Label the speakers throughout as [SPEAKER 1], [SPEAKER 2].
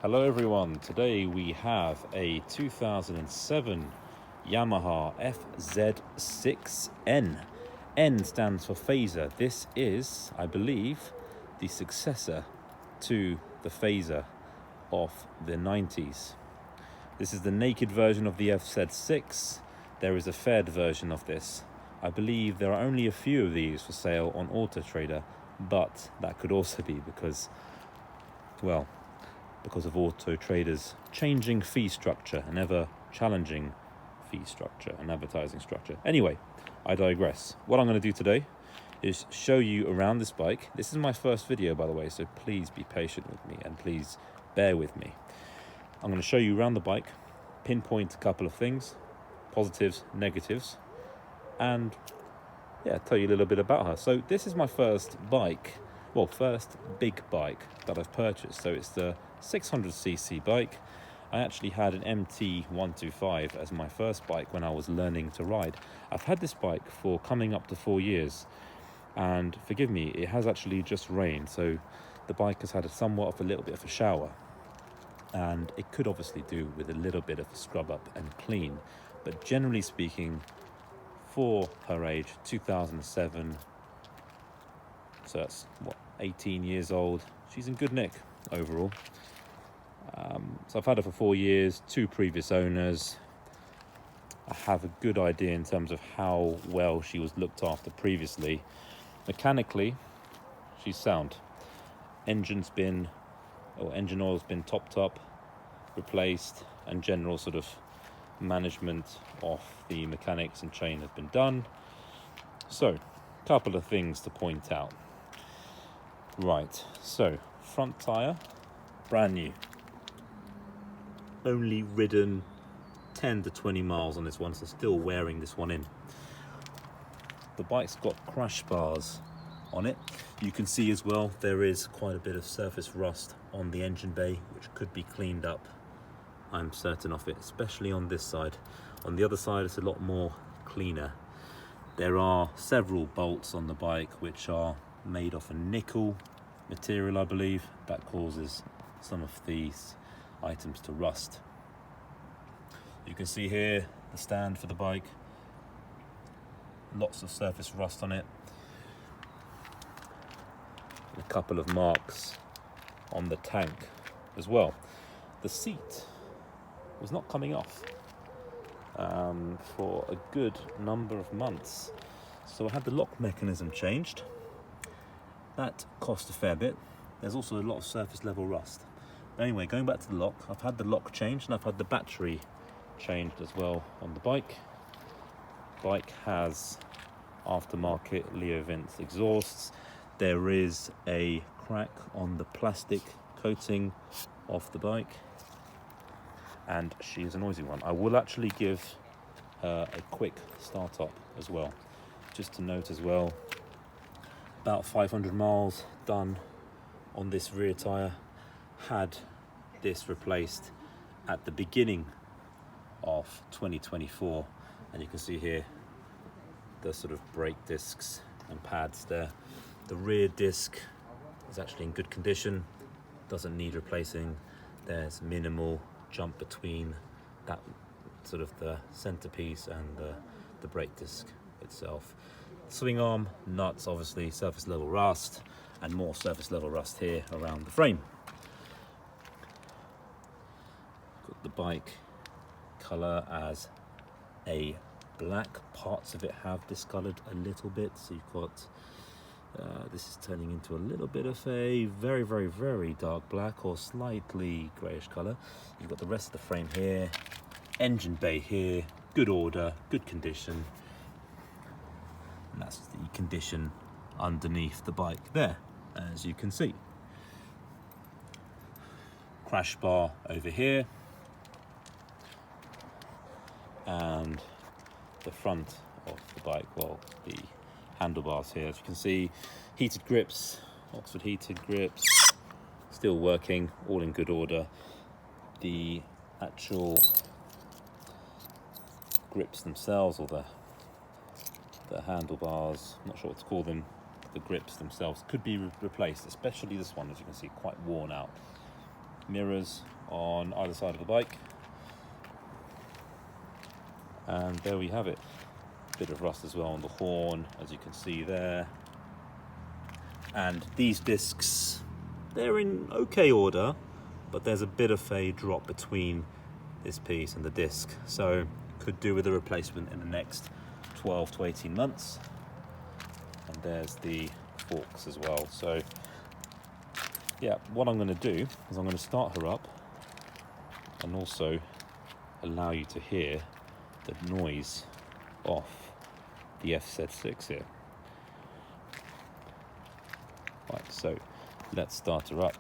[SPEAKER 1] Hello everyone, today we have a 2007 Yamaha FZ6N. N stands for phaser. This is, I believe, the successor to the phaser of the 90s. This is the naked version of the FZ6. There is a fed version of this. I believe there are only a few of these for sale on Auto Trader, but that could also be because of Auto Trader's changing fee structure, an ever challenging fee structure and advertising structure. Anyway, I digress. What I'm going to do today is show you around this bike. This is my first video, by the way, so please be patient with me and please bear with me. I'm going to show you around the bike, pinpoint a couple of things, positives, negatives, and tell you a little bit about her. So this is my first bike, first big bike that I've purchased. So it's the 600cc bike. I actually had an MT125 as my first bike when I was learning to ride. I've had this bike for coming up to 4 years, and forgive me, it has actually just rained, so the bike has had a little bit of a shower, and it could obviously do with a little bit of a scrub up and clean, but generally speaking, for her age, 2007, so that's 18 years old, she's in good nick overall. So I've had her for 4 years, 2 previous owners. I have a good idea in terms of how well she was looked after previously. Mechanically, she's sound. Engine oil's been topped up, replaced, and general sort of management of the mechanics and chain has been done. So, a couple of things to point out. Right, so front tyre, brand new. Only ridden 10 to 20 miles on this one, so still wearing this one in. The bike's got crash bars on it. You can see as well there is quite a bit of surface rust on the engine bay, which could be cleaned up. I'm certain of it, especially on this side. On the other side, it's a lot more cleaner. There are several bolts on the bike which are made of a nickel material, I believe. That causes some of these items to rust. You can see here the stand for the bike. Lots of surface rust on it. A couple of marks on the tank as well. The seat was not coming off for a good number of months. So I had the lock mechanism changed. That cost a fair bit. There's also a lot of surface level rust. But anyway, going back to the lock, I've had the lock changed and I've had the battery changed as well on the bike. Bike has aftermarket Leo Vince exhausts. There is a crack on the plastic coating of the bike, and she is a noisy one. I will actually give a quick start up as well, just to note as well. About 500 miles done on this rear tyre. Had this replaced at the beginning of 2024, and you can see here the sort of brake discs and pads there. The rear disc is actually in good condition, doesn't need replacing. There's minimal jump between that sort of the centerpiece and the brake disc itself. Swing arm, nuts, obviously surface level rust, and more surface level rust here around the frame. Got the bike color as a black. Parts of it have discolored a little bit, so you've got this is turning into a little bit of a very, very, very dark black or slightly greyish colour. You've got the rest of the frame here, engine bay here, good order, good condition. And that's the condition underneath the bike there, as you can see. Crash bar over here, and the front of the bike, the handlebars here, as you can see, heated grips, Oxford heated grips, still working, all in good order. The actual grips themselves, or the handlebars, I'm not sure what to call them, the grips themselves could be replaced, especially this one, as you can see, quite worn out. mirrors on either side of the bike. And there we have it. Bit of rust as well on the horn, as you can see there. And these discs, they're in okay order, but there's a bit of a drop between this piece and the disc, so could do with a replacement in the next 12 to 18 months. And there's the forks as well. So yeah, what I'm going to do is I'm going to start her up and also allow you to hear the noise off the FZ6 here. Right, so let's start her up.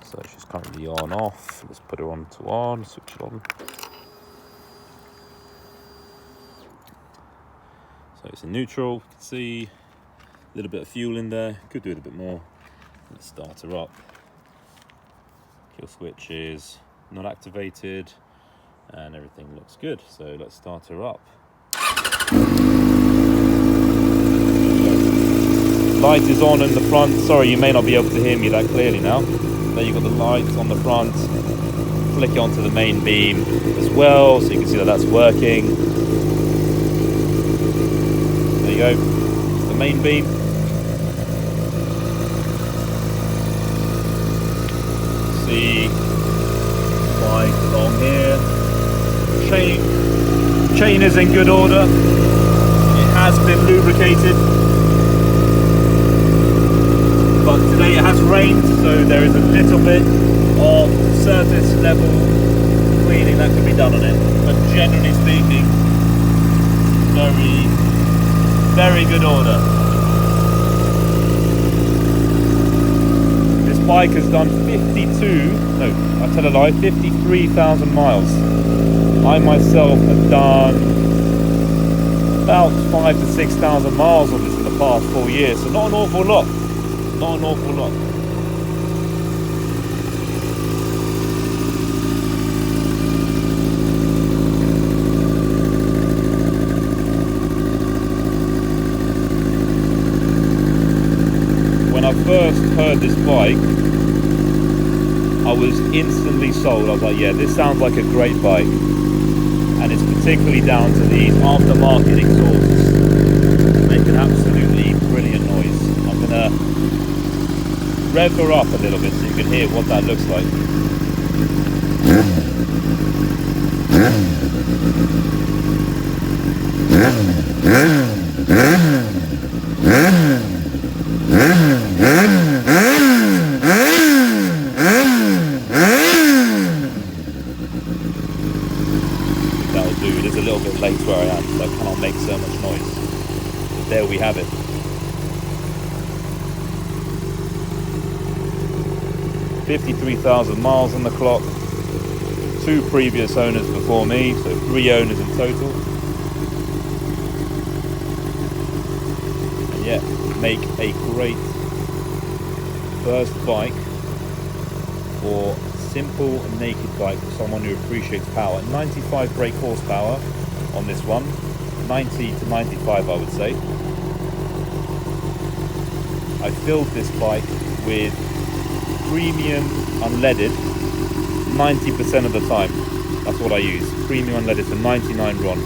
[SPEAKER 1] So she's currently on off. Let's put her on to on, switch it on. So it's in neutral, you can see a little bit of fuel in there, could do with a bit more. Let's start her up. Kill switch is not activated and everything looks good. So let's start her up. Light is on in the front. Sorry, you may not be able to hear me that clearly now. There you've got the lights on the front. Flick it onto the main beam as well, so you can see that that's working. There you go, it's the main beam. See, bike along here. Chain is in good order. It has been lubricated. But today it has rained, so there is a little bit of surface level cleaning that can be done on it. But generally speaking, very, very good order. This bike has done 53,000 miles. I myself have done about 5,000 to 6,000 miles on this in the past 4 years, so not an awful lot. Not an awful lot. When I first heard this bike, I was instantly sold. I was like, yeah, this sounds like a great bike. And it's particularly down to these aftermarket exhausts. They make an absolutely brilliant noise. I'm gonna rev her up a little bit so you can hear what that looks like. That'll do. It is a little bit late where I am, so I cannot make so much noise. But there we have it. 53,000 miles on the clock, 2 previous owners before me, so 3 owners in total. And yeah, make a great first bike for simple and naked bike for someone who appreciates power. 95 brake horsepower on this one, 90 to 95 I would say. I filled this bike with premium unleaded 90% of the time. That's what I use. Premium unleaded for 99 RON.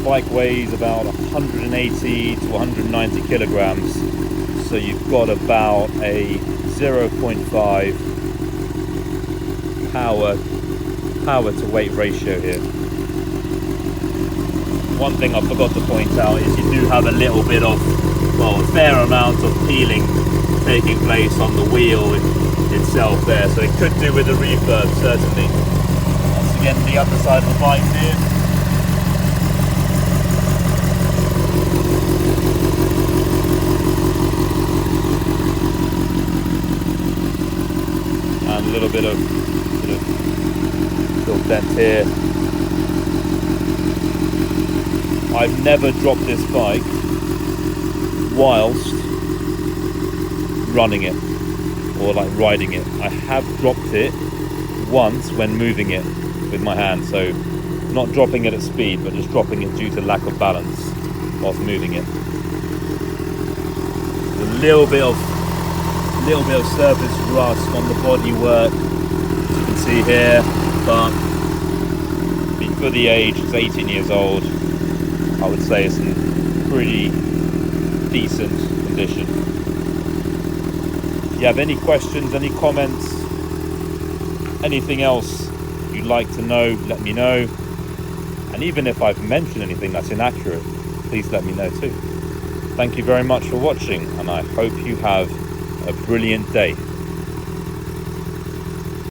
[SPEAKER 1] Bike weighs about 180 to 190 kilograms, so you've got about a 0.5 power to weight ratio here. One thing I forgot to point out is you do have a little bit of, well, a fair amount of peeling taking place on the wheel itself there, so it could do with a refurb, certainly. Once again, the other side of the bike here. And a little bit of little dent here. I've never dropped this bike whilst running it or like riding it. I have dropped it once when moving it with my hand, so not dropping it at speed, but just dropping it due to lack of balance whilst moving it. A little bit of surface rust on the bodywork, as you can see here, but I mean, for the age, it's 18 years old, I would say it's in pretty decent condition. If you have any questions, any comments, anything else you'd like to know, let me know. And even if I've mentioned anything that's inaccurate, please let me know too. Thank you very much for watching, and I hope you have a brilliant day.